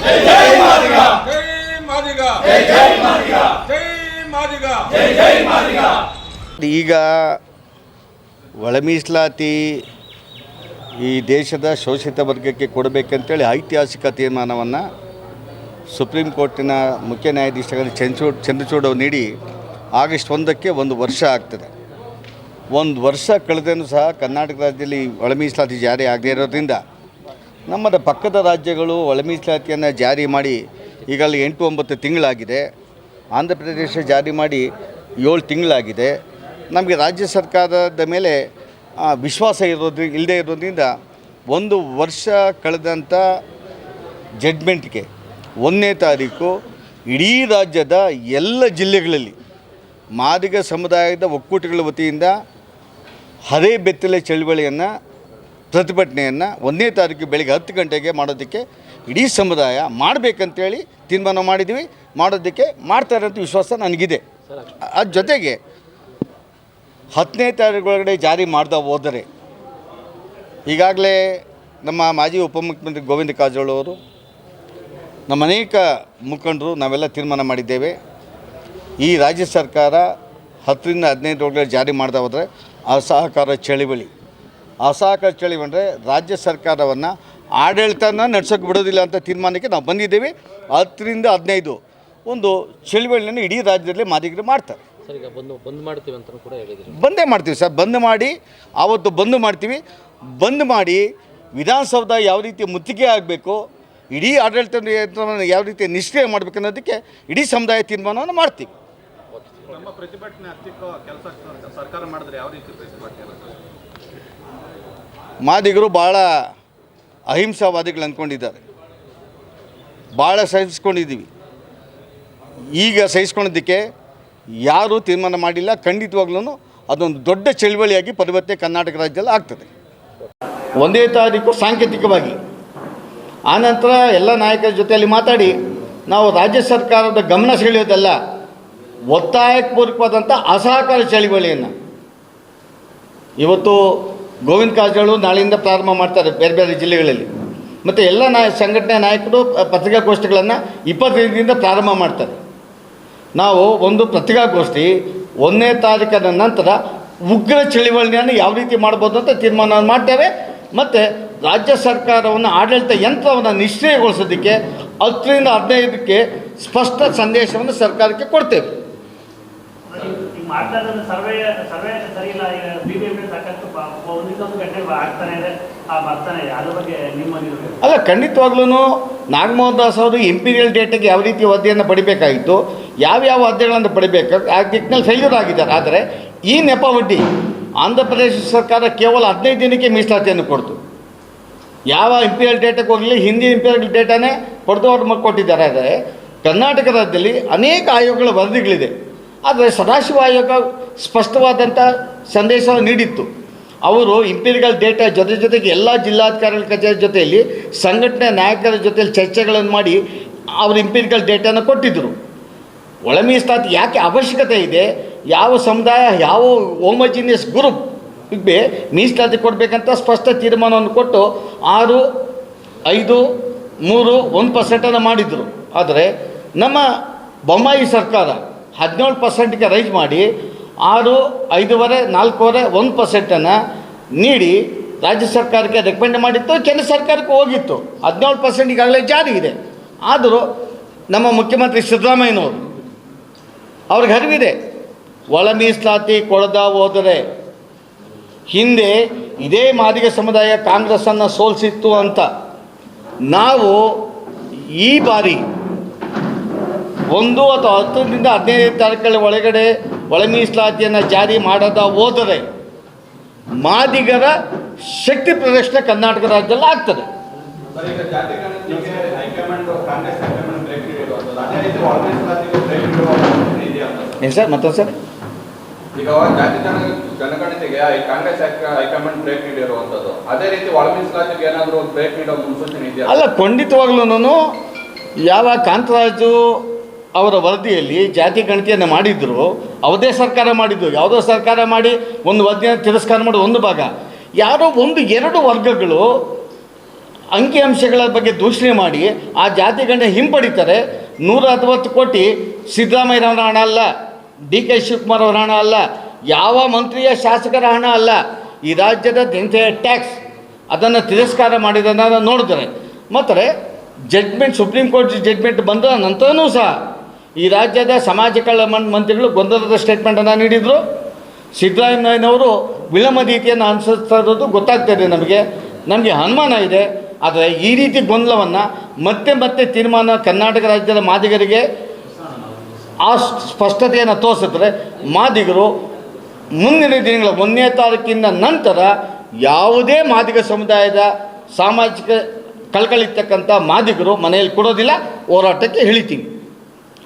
ಜೈ ಜೈ ಮಾದಿಗ, ಜೈ ಮಾದಿಗ, ಜೈ ಜೈ ಮಾದಿಗ, ಜೈ ಮಾದಿಗ, ಜೈ ಜೈ ಮಾದಿಗ. ಈಗ ಒಳ ಮೀಸಲಾತಿ ಈ ದೇಶದ ಶೋಷಿತ ವರ್ಗಕ್ಕೆ ಕೊಡಬೇಕಂತೇಳಿ ಐತಿಹಾಸಿಕ ತೀರ್ಮಾನವನ್ನು ಸುಪ್ರೀಂ ಕೋರ್ಟಿನ ಮುಖ್ಯ ನ್ಯಾಯಾಧೀಶರಾದ ಚಂದ್ರಚೂಡ್ ಅವರು ನೀಡಿ ಆಗಸ್ಟ್ 1ಕ್ಕೆ ಒಂದು ವರ್ಷ ಆಗ್ತದೆ. ಒಂದು ವರ್ಷ ಕಳೆದೂ ಸಹ ಕರ್ನಾಟಕ ರಾಜ್ಯದಲ್ಲಿ ಒಳ ಮೀಸಲಾತಿ ಜಾರಿ ಆಗದೇ ಇರೋದ್ರಿಂದ ನಮ್ಮದ ಪಕ್ಕದ ರಾಜ್ಯಗಳು ಒಳ ಮೀಸಲಾತಿಯನ್ನು ಜಾರಿ ಮಾಡಿ ಈಗಲ್ಲಿ 8-9 ತಿಂಗಳಾಗಿದೆ. ಆಂಧ್ರ ಪ್ರದೇಶ ಜಾರಿ ಮಾಡಿ 7 ತಿಂಗಳಾಗಿದೆ. ನಮಗೆ ರಾಜ್ಯ ಸರ್ಕಾರದ ಮೇಲೆ ವಿಶ್ವಾಸ ಇಲ್ಲದೇ ಇರೋದ್ರಿಂದ ಒಂದು ವರ್ಷ ಕಳೆದಂಥ ಜಡ್ಮೆಂಟ್ಗೆ 1ನೇ ತಾರೀಕು ಇಡೀ ರಾಜ್ಯದ ಎಲ್ಲ ಜಿಲ್ಲೆಗಳಲ್ಲಿ ಮಾದಿಗ ಸಮುದಾಯದ ಒಕ್ಕೂಟಗಳ ವತಿಯಿಂದ ಹರೇ ಬೆತ್ತಲೆ ಚಳವಳಿಯನ್ನು ಪ್ರತಿಭಟನೆಯನ್ನು 1ನೇ ತಾರೀಕು ಬೆಳಗ್ಗೆ 10 ಗಂಟೆಗೆ ಮಾಡೋದಕ್ಕೆ ಇಡೀ ಸಮುದಾಯ ಮಾಡಬೇಕಂತೇಳಿ ತೀರ್ಮಾನ ಮಾಡಿದ್ವಿ. ಮಾಡೋದಕ್ಕೆ ಮಾಡ್ತಾರೆ ಅಂತ ವಿಶ್ವಾಸ ನನಗಿದೆ. ಅದ್ರ ಜೊತೆಗೆ 10ನೇ ತಾರೀಕು ಒಳಗಡೆ ಜಾರಿ ಮಾಡ್ತಾ ಹೋದರೆ ಈಗಾಗಲೇ ನಮ್ಮ ಮಾಜಿ ಉಪಮುಖ್ಯಮಂತ್ರಿ ಗೋವಿಂದ ಕಾರಜೋಳ ಅವರು, ನಮ್ಮ ಅನೇಕ ಮುಖಂಡರು ನಾವೆಲ್ಲ ತೀರ್ಮಾನ ಮಾಡಿದ್ದೇವೆ. ಈ ರಾಜ್ಯ ಸರ್ಕಾರ 10ರಿಂದ 15 ಒಳಗಡೆ ಜಾರಿ ಮಾಡ್ತಾ ಹೋದರೆ ಅಸಹಕಾರ ಚಳವಳಿ ಅಂದರೆ ರಾಜ್ಯ ಸರ್ಕಾರವನ್ನು ಆಡಳಿತನ ನಡೆಸೋಕ್ಕೆ ಬಿಡೋದಿಲ್ಲ ಅಂತ ತೀರ್ಮಾನಕ್ಕೆ ನಾವು ಬಂದಿದ್ದೇವೆ. 10ರಿಂದ 15 ಒಂದು ಚಳವಳಿಯನ್ನು ಇಡೀ ರಾಜ್ಯದಲ್ಲಿ ಮಾದಿಗರು ಮಾಡ್ತಾರೆ. ಸರ್, ಈಗ ಬಂದ್ ಮಾಡ್ತೀವಿ ಅಂತ ಕೂಡ ಹೇಳಿದ್ರು. ಬಂದೇ ಮಾಡ್ತೀವಿ ಸರ್, ಬಂದ್ ಮಾಡಿ ಆವತ್ತು ಬಂದ್ ಮಾಡ್ತೀವಿ. ಬಂದ್ ಮಾಡಿ ವಿಧಾನಸೌಧ ಯಾವ ರೀತಿ ಮುತ್ತಿಗೆ ಆಗಬೇಕು, ಇಡೀ ಆಡಳಿತ ಯಂತ್ರವನ್ನು ಯಾವ ರೀತಿ ನಿಷ್ಕ್ರಿಯ ಮಾಡಬೇಕು ಅನ್ನೋದಕ್ಕೆ ಇಡೀ ಸಮುದಾಯ ತೀರ್ಮಾನವನ್ನು ಮಾಡ್ತೀವಿ. ನಮ್ಮ ಪ್ರತಿಭಟನೆ ಹತ್ತಿಕ್ಕೋ ಕೆಲಸ ಸರ್ಕಾರ ಮಾಡಿದ್ರೆ ಯಾವ ರೀತಿ ಪ್ರತಿಭಟನೆ? ಮಾದಿಗರು ಭಾಳ ಅಹಿಂಸಾವಾದಿಗಳು ಅಂದ್ಕೊಂಡಿದ್ದಾರೆ. ಭಾಳ ಸಹಿಸ್ಕೊಂಡಿದ್ದೀವಿ. ಈಗ ಸಹಿಸ್ಕೊಳ್ಳೋದಕ್ಕೆ ಯಾರೂ ತೀರ್ಮಾನ ಮಾಡಿಲ್ಲ. ಖಂಡಿತವಾಗ್ಲೂ ಅದೊಂದು ದೊಡ್ಡ ಚಳವಳಿಯಾಗಿ ಪರಿವರ್ತನೆ ಕರ್ನಾಟಕ ರಾಜ್ಯದಲ್ಲಿ ಆಗ್ತದೆ. 1ನೇ ತಾರೀಕು ಸಾಂಕೇತಿಕವಾಗಿ, ಆನಂತರ ಎಲ್ಲ ನಾಯಕರ ಜೊತೆಯಲ್ಲಿ ಮಾತಾಡಿ ನಾವು ರಾಜ್ಯ ಸರ್ಕಾರದ ಗಮನ ಸೆಳೆಯೋದಲ್ಲ, ಒತ್ತಾಯಪೂರ್ವಕವಾದಂಥ ಅಸಹಕಾರ ಚಳವಳಿಯನ್ನು ಇವತ್ತು ಗೋವಿಂದ ಕಾರಜೋಳ ನಾಳೆಯಿಂದ ಪ್ರಾರಂಭ ಮಾಡ್ತಾರೆ ಬೇರೆ ಬೇರೆ ಜಿಲ್ಲೆಗಳಲ್ಲಿ. ಮತ್ತು ಎಲ್ಲ ಸಂಘಟನೆ ನಾಯಕರು ಪತ್ರಿಕಾಗೋಷ್ಠಿಗಳನ್ನು 25ರಿಂದ ಪ್ರಾರಂಭ ಮಾಡ್ತಾರೆ. ನಾವು ಒಂದು ಪತ್ರಿಕಾಗೋಷ್ಠಿ 1ನೇ ತಾರೀಕಿನ ನಂತರ ಉಗ್ರ ಚಳವಳಿಯನ್ನು ಯಾವ ರೀತಿ ಮಾಡ್ಬೋದು ಅಂತ ತೀರ್ಮಾನವನ್ನು ಮಾಡ್ತೇವೆ. ಮತ್ತು ರಾಜ್ಯ ಸರ್ಕಾರವನ್ನು ಆಡಳಿತ ಯಂತ್ರವನ್ನು ನಿಷ್ಕ್ರಿಯಗೊಳಿಸೋದಕ್ಕೆ 10ರಿಂದ 15ಕ್ಕೆ ಸ್ಪಷ್ಟ ಸಂದೇಶವನ್ನು ಸರ್ಕಾರಕ್ಕೆ ಕೊಡ್ತೇವೆ. ಅಲ್ಲ, ಖಂಡಿತವಾಗ್ಲೂ ನಾಗಮೋಹನ್ ದಾಸ್ ಅವರು ಇಂಪೀರಿಯಲ್ ಡೇಟಾಗೆ ಯಾವ ರೀತಿ ವರದಿಯನ್ನು ಪಡಿಬೇಕಾಗಿತ್ತು, ಯಾವ್ಯಾವ ಹುದ್ದೆಗಳನ್ನು ಪಡಿಬೇಕು ಆ ದಿಕ್ಕಿನಲ್ಲಿ ಫೇಲ್ಯೂರ್ ಆಗಿದ್ದಾರೆ. ಆದರೆ ಈ ನೆಪವಡ್ಡಿ ಆಂಧ್ರ ಪ್ರದೇಶ ಸರ್ಕಾರ ಕೇವಲ 15 ದಿನಕ್ಕೆ ಮೀಸಲಾತಿಯನ್ನು ಕೊಡ್ತು. ಯಾವ ಇಂಪೀರಿಯಲ್ ಡೇಟಾಗೆ ಹೋಗಲಿ ಹಿಂದಿ ಇಂಪೀರಿಯಲ್ ಡೇಟಾನೇ ಪಡೆದು ಅವ್ರು ಕೊಟ್ಟಿದ್ದಾರೆ. ಆದರೆ ಕರ್ನಾಟಕ ರಾಜ್ಯದಲ್ಲಿ ಅನೇಕ ಆಯೋಗಗಳ ವರದಿಗಳಿದೆ. ಆದರೆ ಸದಾಶಿವ ಆಯೋಗ ಸ್ಪಷ್ಟವಾದಂಥ ಸಂದೇಶವನ್ನು ನೀಡಿತ್ತು. ಅವರು ಇಂಪೀರಿಯಲ್ ಡೇಟಾ ಜೊತೆಗೆ ಎಲ್ಲ ಜಿಲ್ಲಾಧಿಕಾರಿಗಳ ಕಚೇರಿ ಜೊತೆಯಲ್ಲಿ ಸಂಘಟನೆ ನಾಯಕರ ಜೊತೆಯಲ್ಲಿ ಚರ್ಚೆಗಳನ್ನು ಮಾಡಿ ಅವರು ಇಂಪೀರಿಯಲ್ ಡೇಟಾನ ಕೊಟ್ಟಿದ್ದರು. ಒಳ ಮೀಸಲಾತಿ ಯಾಕೆ ಅವಶ್ಯಕತೆ ಇದೆ, ಯಾವ ಸಮುದಾಯ ಯಾವ ಹೋಮೋಜಿನಿಯಸ್ ಗ್ರೂಪ್ಗೆ ಮೀಸಲಾತಿ ಕೊಡಬೇಕಂತ ಸ್ಪಷ್ಟ ತೀರ್ಮಾನವನ್ನು ಕೊಟ್ಟು 6, 5, 3, 1% ಮಾಡಿದರು. ಆದರೆ ನಮ್ಮ ಬೊಮ್ಮಾಯಿ ಸರ್ಕಾರ 17%ಗೆ ರೈಸ್ ಮಾಡಿ 6, 5.5, 4.5, 1% ನೀಡಿ ರಾಜ್ಯ ಸರ್ಕಾರಕ್ಕೆ ರೆಕಮೆಂಡ್ ಮಾಡಿತ್ತು. ಕೇಂದ್ರ ಸರ್ಕಾರಕ್ಕೆ ಹೋಗಿತ್ತು. 17% ಈಗಾಗಲೇ ಜಾರಿ ಇದೆ. ಆದರೂ ನಮ್ಮ ಮುಖ್ಯಮಂತ್ರಿ ಸಿದ್ದರಾಮಯ್ಯನವರು ಅವ್ರಿಗೆ ಅರಿವಿದೆ, ಒಳ ಮೀಸಲಾತಿ ಕೊಡದ ಹೋದರೆ ಹಿಂದೆ ಇದೇ ಮಾದಿಗ ಸಮುದಾಯ ಕಾಂಗ್ರೆಸ್ಸನ್ನು ಸೋಲಿಸಿತ್ತು ಅಂತ. ನಾವು ಈ ಬಾರಿ 1 ಅಥವಾ 10ರಿಂದ 15 ತಾರೀಕುಗಳ ಒಳಗಡೆ ಒಳ ಮೀಸಲಾತಿಯನ್ನು ಜಾರಿ ಮಾಡದ ಹೋದರೆ ಮಾದಿಗರ ಶಕ್ತಿ ಪ್ರದರ್ಶನ ಕರ್ನಾಟಕ ರಾಜ್ಯದಲ್ಲಿ ಆಗ್ತದೆ. ಏನು ಸರ್ ಮತ್ತೊಂದು ಸರ್? ಈಗ ಜಾತಿ ಜನಗಣತಿಗೆ ಕಾಂಗ್ರೆಸ್ ಹೈಕಮಾಂಡ್ ಬ್ರೇಕ್ ನೀಡಿರುವಂಥದ್ದು, ಅದೇ ರೀತಿ ಒಳ ಮೀಸಲಾತಿಗೆ ಏನಾದರೂ ಬ್ರೇಕ್ ನೀಡೋ ಮುನ್ಸೂಚನೆ ಇದೆಯಾ? ಅಲ್ಲ, ಖಂಡಿತವಾಗ್ಲೂ ಯಾವ ಕಾಂತರಾಜು ಅವರ ವರದಿಯಲ್ಲಿ ಜಾತಿ ಗಣತಿಯನ್ನು ಮಾಡಿದ್ರು, ಅವದೇ ಸರ್ಕಾರ ಮಾಡಿದ್ದು. ಯಾವುದೋ ಸರ್ಕಾರ ಮಾಡಿ ಒಂದು ವರದಿಯನ್ನು ತಿರಸ್ಕಾರ ಮಾಡೋದು ಒಂದು ಭಾಗ. ಯಾರೋ 1-2 ವರ್ಗಗಳು ಅಂಕಿಅಂಶಗಳ ಬಗ್ಗೆ ದೂಷಣೆ ಮಾಡಿ ಆ ಜಾತಿಗಳನ್ನ ಹಿಂಪಡಿತಾರೆ. 160 ಕೋಟಿ ಸಿದ್ದರಾಮಯ್ಯನವರ ಹಣ ಅಲ್ಲ, ಡಿ ಕೆ ಶಿವಕುಮಾರ್ ಅವರ ಹಣ ಅಲ್ಲ, ಯಾವ ಮಂತ್ರಿಯ ಶಾಸಕರ ಹಣ ಅಲ್ಲ. ಈ ರಾಜ್ಯದ ಜನತೆಯ ಟ್ಯಾಕ್ಸ್ ಅದನ್ನು ತಿರಸ್ಕಾರ ಮಾಡಿದ್ದನ್ನು ನೋಡಿದರೆ ಮತ್ತು ಜಡ್ಜ್ಮೆಂಟ್, ಸುಪ್ರೀಂ ಕೋರ್ಟ್ ಜಡ್ಜ್ಮೆಂಟ್ ಬಂದ ನಂತರನೂ ಸಹ ಈ ರಾಜ್ಯದ ಸಮಾಜ ಕಲ್ಯಾಣ ಮಂತ್ರಿಗಳು ಗೊಂದಲದ ಸ್ಟೇಟ್ಮೆಂಟನ್ನು ನೀಡಿದರು. ಸಿದ್ದರಾಮಯ್ಯನವರು ವಿಳಂಬ ನೀತಿಯನ್ನು ಅನುಸರಿಸ್ತಾ ಇರೋದು ಗೊತ್ತಾಗ್ತಾಯಿದೆ. ನಮಗೆ ಅನುಮಾನ ಇದೆ. ಆದರೆ ಈ ರೀತಿ ಗೊಂದಲವನ್ನು ಮತ್ತೆ ತೀರ್ಮಾನ ಕರ್ನಾಟಕ ರಾಜ್ಯದ ಮಾದಿಗರಿಗೆ ಆ ಸ್ಪಷ್ಟತೆಯನ್ನು ತೋರಿಸಿದ್ರೆ ಮಾದಿಗರು ಮುಂದಿನ ದಿನಗಳ 1ನೇ ತಾರೀಕಿನ ನಂತರ ಯಾವುದೇ ಮಾದಿಗ ಸಮುದಾಯದ ಸಾಮಾಜಿಕ ಕಳಕಳಿರ್ತಕ್ಕಂಥ ಮಾದಿಗರು ಮನೆಯಲ್ಲಿ ಕೊಡೋದಿಲ್ಲ, ಹೋರಾಟಕ್ಕೆ ಇಳಿತೀವಿ.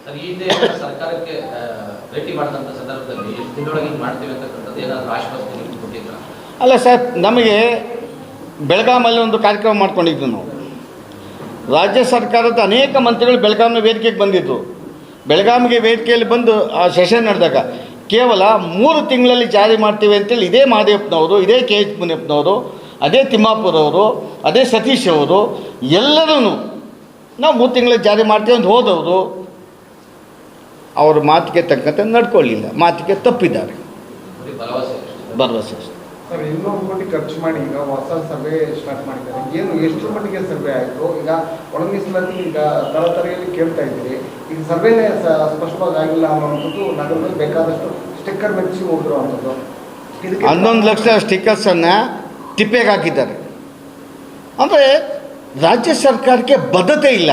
ಸರ್, ಈ ಹಿಂದೆ ಸರ್ಕಾರಕ್ಕೆ ಭೇಟಿ ಮಾಡಿದಂಥ ಸಂದರ್ಭದಲ್ಲಿ ಎಷ್ಟು ದಿನದೊಳಗೆ ಮಾಡ್ತೀವಿ ಅಂತಕ್ಕಂಥದ್ದು ಏನಾದರೂ ಆಶ್ವಾಸನೆ ಕೊಟ್ಟಿದ್ರ? ಅಲ್ಲ ಸರ್, ನಮಗೆ ಬೆಳಗಾಮಲ್ಲಿ ಒಂದು ಕಾರ್ಯಕ್ರಮ ಮಾಡ್ಕೊಂಡಿದ್ದು ನಾವು. ರಾಜ್ಯ ಸರ್ಕಾರದ ಅನೇಕ ಮಂತ್ರಿಗಳು ಬೆಳಗಾವಿನ ವೇದಿಕೆಗೆ ಬಂದಿದ್ದರು. ಬೆಳಗಾವಿಗೆ ವೇದಿಕೆಯಲ್ಲಿ ಬಂದು ಆ ಸೆಷನ್ ನಡೆದಾಗ ಕೇವಲ 3 ತಿಂಗಳಲ್ಲಿ ಜಾರಿ ಮಾಡ್ತೀವಿ ಅಂತೇಳಿ ಇದೇ ಮಹದೇವಪ್ಪನವರು, ಇದೇ ಕೆ ಎಚ್ ಮುನಿಯಪ್ಪನವರು, ಅದೇ ತಿಮ್ಮಾಪುರವರು, ಅದೇ ಸತೀಶ್ ಅವರು ಎಲ್ಲರೂ ನಾವು 3 ತಿಂಗಳಲ್ಲಿ ಜಾರಿ ಮಾಡ್ತೀವಿ ಅಂತ ಹೋದವರು ಅವ್ರ ಮಾತಿಗೆ ತಕ್ಕಂತೆ ನಡ್ಕೊಳ್ಳಿಲ್ಲ, ಮಾತಿಗೆ ತಪ್ಪಿದ್ದಾರೆ. ಭರವಸೆ ಸರ್, 200 ಕೋಟಿ ಖರ್ಚು ಮಾಡಿ ಈಗ ಹೊಸ ಸರ್ವೆ ಸ್ಟಾರ್ಟ್ ಮಾಡಿದ್ದಾರೆ. ಎಷ್ಟು ಮಟ್ಟಿಗೆ ಸರ್ವೆ ಆಯಿತು? ಈಗ ಒಳ ಮೀಸಲಾತಿ ಈಗ ತರತರಿಯಲ್ಲಿ ಕೇಳ್ತಾ ಇದ್ದೀರಿ. ಈಗ ಸರ್ವೆನೇ ಸ್ಪಷ್ಟವಾಗಿ ಆಗಿಲ್ಲ ಅನ್ನೋವಂಥದ್ದು, ನಗರದಲ್ಲಿ ಬೇಕಾದಷ್ಟು ಸ್ಟಿಕ್ಕರ್ ಮೆಚ್ಚಿ ಹೋಗಿರುವಂಥದ್ದು. 11 ಲಕ್ಷ ಸ್ಟಿಕ್ಕರ್ಸನ್ನು ತಿಪ್ಪೆಗೆ ಹಾಕಿದ್ದಾರೆ. ಅಂದರೆ ರಾಜ್ಯ ಸರ್ಕಾರಕ್ಕೆ ಬದ್ಧತೆ ಇಲ್ಲ.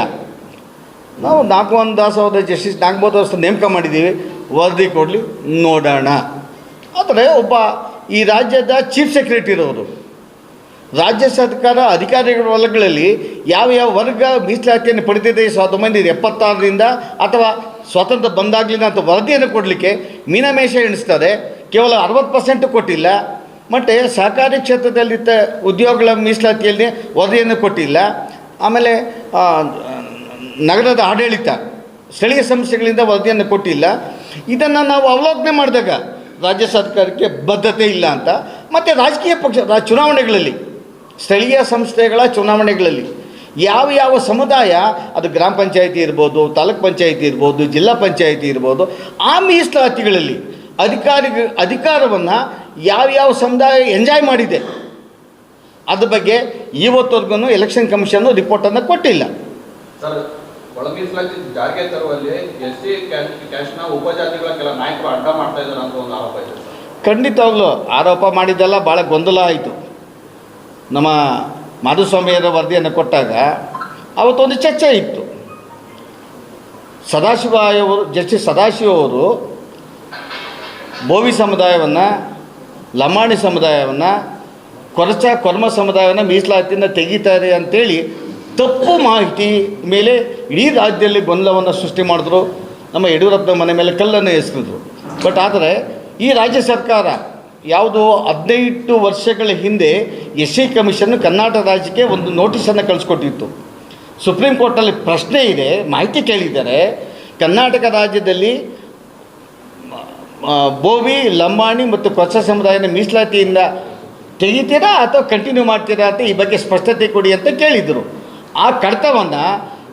ನಾವು ನಾಗಮೋಹನ್ ದಾಸ್ ಅವರ ಜಸ್ಟಿಸ್ ನಾಗಮೋಹನ್ ದಾಸ್ ನೇಮಕ ಮಾಡಿದ್ದೀವಿ, ವರದಿ ಕೊಡಲಿ ನೋಡೋಣ. ಆದರೆ ಒಬ್ಬ ಈ ರಾಜ್ಯದ ಚೀಫ್ ಸೆಕ್ರೆಟರಿ ಅವರು ರಾಜ್ಯ ಸರ್ಕಾರ ಅಧಿಕಾರಿಗಳ ವರ್ಗಗಳಲ್ಲಿ ಯಾವ ವರ್ಗ ಮೀಸಲಾತಿಯನ್ನು ಪಡೆದಿದೆ 1976ರಿಂದ ಅಥವಾ ಸ್ವಾತಂತ್ರ್ಯ ಬಂದಾಗಲಿಲ್ಲ ಅಂತ ವರದಿಯನ್ನು ಕೊಡಲಿಕ್ಕೆ ಮೀನಮೇಷ ಎಣಿಸ್ತಾರೆ. ಕೇವಲ 60% ಕೊಟ್ಟಿಲ್ಲ. ಮತ್ತು ಸಹಕಾರಿ ಕ್ಷೇತ್ರದಲ್ಲಿದ್ದ ಉದ್ಯೋಗಗಳ ಮೀಸಲಾತಿಯಲ್ಲಿ ವರದಿಯನ್ನು ಕೊಟ್ಟಿಲ್ಲ. ಆಮೇಲೆ ನಗರದ ಆಡಳಿತ, ಸ್ಥಳೀಯ ಸಂಸ್ಥೆಗಳಿಂದ ವರದಿಯನ್ನು ಕೊಟ್ಟಿಲ್ಲ. ಇದನ್ನು ನಾವು ಅವಲೋಕನೆ ಮಾಡಿದಾಗ ರಾಜ್ಯ ಸರ್ಕಾರಕ್ಕೆ ಬದ್ಧತೆ ಇಲ್ಲ ಅಂತ. ಮತ್ತು ರಾಜಕೀಯ ಪಕ್ಷ ಚುನಾವಣೆಗಳಲ್ಲಿ, ಸ್ಥಳೀಯ ಸಂಸ್ಥೆಗಳ ಚುನಾವಣೆಗಳಲ್ಲಿ ಯಾವ ಸಮುದಾಯ, ಅದು ಗ್ರಾಮ ಪಂಚಾಯಿತಿ ಇರ್ಬೋದು, ತಾಲೂಕ್ ಪಂಚಾಯಿತಿ ಇರ್ಬೋದು, ಜಿಲ್ಲಾ ಪಂಚಾಯಿತಿ ಇರ್ಬೋದು, ಆ ಮೀಸಲಾತಿಗಳಲ್ಲಿ ಅಧಿಕಾರವನ್ನು ಯಾವ ಸಮುದಾಯ ಎಂಜಾಯ್ ಮಾಡಿದೆ ಅದ್ರ ಬಗ್ಗೆ ಇವತ್ತವರೆಗೂ ಎಲೆಕ್ಷನ್ ಕಮಿಷನ್ ರಿಪೋರ್ಟನ್ನು ಕೊಟ್ಟಿಲ್ಲ. ಸರ್, ಒಳ ಮೀಸಲಾತಿ ಜಾರಿಗೆ ತರುವಲ್ಲಿ SC ಕ್ಯಾಸ್ಟ್ನ ಉಪಜಾತಿಗಳ ಕೆಲ ನಾಯಕರು ಅಡ್ಡ ಮಾಡ್ತಾ ಇದ್ದಾರೆ ಅಂತ ಒಂದು ಆರೋಪ ಇದೆ. ಖಂಡಿತವಾಗ್ಲೂ ಆರೋಪ ಮಾಡಿದ್ದೆಲ್ಲ ಭಾಳ ಗೊಂದಲ ಆಯಿತು. ನಮ್ಮ ಮಾಧುಸ್ವಾಮಿಯವರ ವರದಿಯನ್ನು ಕೊಟ್ಟಾಗ ಅವತ್ತೊಂದು ಚರ್ಚೆ ಇತ್ತು. ಜಸ್ಟಿಸ್ ಸದಾಶಿವ ಅವರು ಬೋವಿ ಸಮುದಾಯವನ್ನು, ಲಮಾಣಿ ಸಮುದಾಯವನ್ನು, ಕೊರ್ಮ ಸಮುದಾಯವನ್ನು ಮೀಸಲಾತಿಯಿಂದ ತೆಗೀತಾರೆ ಅಂತೇಳಿ ತಪ್ಪು ಮಾಹಿತಿ ಮೇಲೆ ಇಡೀ ರಾಜ್ಯದಲ್ಲಿ ಗೊಂದಲವನ್ನು ಸೃಷ್ಟಿ ಮಾಡಿದ್ರು. ನಮ್ಮ ಯಡಿಯೂರಪ್ಪನ ಮನೆ ಮೇಲೆ ಕಲ್ಲನ್ನು ಎಸೆದ್ರು. ಬಟ್ ಆದರೆ ಈ ರಾಜ್ಯ ಸರ್ಕಾರ ಯಾವುದು 15 ವರ್ಷಗಳ ಹಿಂದೆ SC ಕಮಿಷನ್ ಕರ್ನಾಟಕ ರಾಜ್ಯಕ್ಕೆ ಒಂದು ನೋಟಿಸನ್ನು ಕಳಿಸ್ಕೊಟ್ಟಿತ್ತು. ಸುಪ್ರೀಂ ಕೋರ್ಟಲ್ಲಿ ಪ್ರಶ್ನೆ ಇದೆ, ಮಾಹಿತಿ ಕೇಳಿದ್ದಾರೆ. ಕರ್ನಾಟಕ ರಾಜ್ಯದಲ್ಲಿ ಬೋವಿ, ಲಂಬಾಣಿ ಮತ್ತು ಕೊರ್ಚ ಸಮುದಾಯನ ಮೀಸಲಾತಿಯಿಂದ ತೆಗಿತೀರಾ ಅಥವಾ ಕಂಟಿನ್ಯೂ ಮಾಡ್ತೀರಾ ಅಂತ ಈ ಬಗ್ಗೆ ಸ್ಪಷ್ಟತೆ ಕೊಡಿ ಅಂತ ಕೇಳಿದರು. ಆ ಕಡತವನ್ನು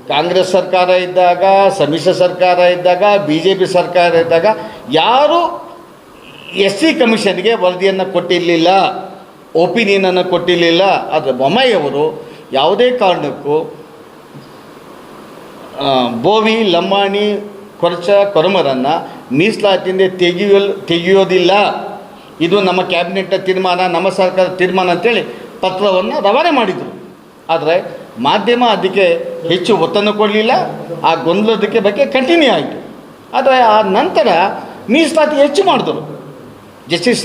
ಕಾಂಗ್ರೆಸ್ ಸರ್ಕಾರ ಇದ್ದಾಗ, ಸಮ್ಮಿಶ್ರ ಸರ್ಕಾರ ಇದ್ದಾಗ, BJP ಸರ್ಕಾರ ಇದ್ದಾಗ ಯಾರೂ SC ಕಮಿಷನ್ಗೆ ವರದಿಯನ್ನು ಕೊಟ್ಟಿರಲಿಲ್ಲ, ಒಪಿನಿಯನನ್ನು ಕೊಟ್ಟಿರಲಿಲ್ಲ. ಆದರೆ ಬೊಮ್ಮಾಯಿಯವರು ಯಾವುದೇ ಕಾರಣಕ್ಕೂ ಬೋವಿ, ಲಂಬಾಣಿ, ಕೊರಮರನ್ನು ಮೀಸಲಾತಿಯಿಂದ ತೆಗೆಯೋದಿಲ್ಲ, ಇದು ನಮ್ಮ ಕ್ಯಾಬಿನೆಟ್ನ ತೀರ್ಮಾನ, ನಮ್ಮ ಸರ್ಕಾರದ ತೀರ್ಮಾನ ಅಂತೇಳಿ ಪತ್ರವನ್ನು ರವಾನೆ ಮಾಡಿದರು. ಆದರೆ ಮಾಧ್ಯಮ ಅದಕ್ಕೆ ಹೆಚ್ಚು ಒತ್ತನ್ನು ಕೊಡಲಿಲ್ಲ. ಆ ಗೊಂದಲದಕ್ಕೆ ಬಗ್ಗೆ ಕಂಟಿನ್ಯೂ ಆಯಿತು. ಆದರೆ ಆ ನಂತರ ಮೀಸಲಾತಿ ಹೆಚ್ಚು ಮಾಡಿದ್ರು. ಜಸ್ಟಿಸ್